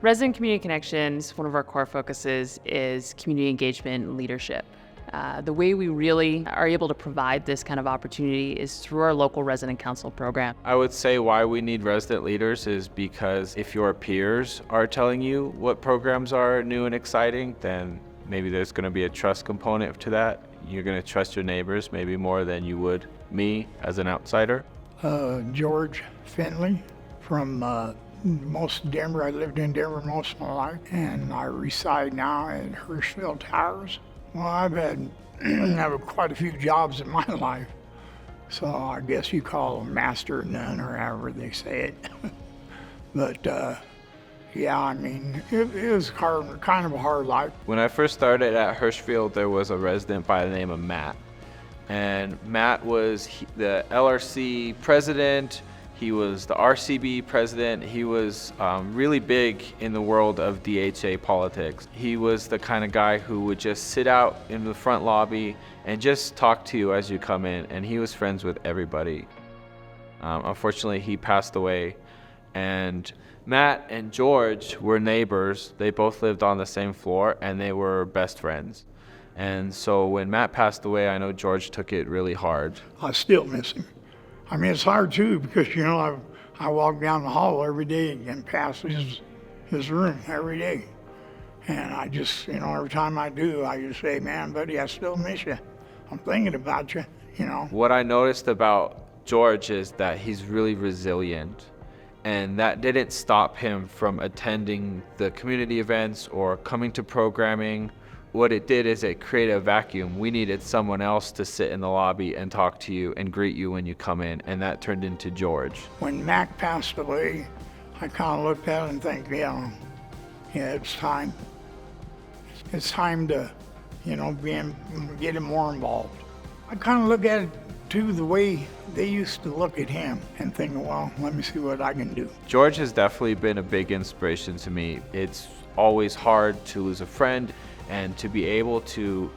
Resident Community Connections, one of our core focuses is community engagement and leadership. The way we really are able to provide this kind of opportunity is through our local resident council program. I would say why we need resident leaders is because if your peers are telling you what programs are new and exciting, then maybe there's going to be a trust component to that. You're going to trust your neighbors maybe more than you would me as an outsider. George Finley from Denver. I lived in Denver most of my life, and I reside now at Hirschfeld Towers. Well, I've had quite a few jobs in my life, so I guess you call them master of none or however they say it. But yeah, I mean, it was kind of a hard life. When I first started at Hirschfeld, there was a resident by the name of Matt. And Matt was the LRC president. He was the RCB president. He was really big in the world of DHA politics. He was the kind of guy who would just sit out in the front lobby and just talk to you as you come in, and he was friends with everybody. Unfortunately, he passed away, and Matt and George were neighbors. They both lived on the same floor, and they were best friends. And so when Matt passed away, I know George took it really hard. I still miss him. I mean, it's hard too because, you know, I walk down the hall every day and pass his room every day. And I just, you know, every time I do, I just say, man, buddy, I still miss you. I'm thinking about you, you know. What I noticed about George is that he's really resilient. And that didn't stop him from attending the community events or coming to programming. What it did is it created a vacuum. We needed someone else to sit in the lobby and talk to you and greet you when you come in, and that turned into George. When Mac passed away, I kind of looked at it and think, yeah, it's time. It's time to, you know, get him more involved. I kind of look at it too the way they used to look at him and think, well, let me see what I can do. George has definitely been a big inspiration to me. It's always hard to lose a friend, and to be able to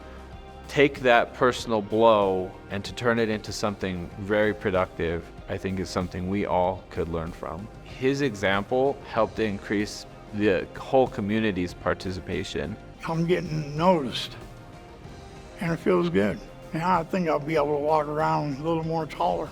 take that personal blow and to turn it into something very productive, I think is something we all could learn from. His example helped increase the whole community's participation. I'm getting noticed, and it feels good. Now I think I'll be able to walk around a little more taller.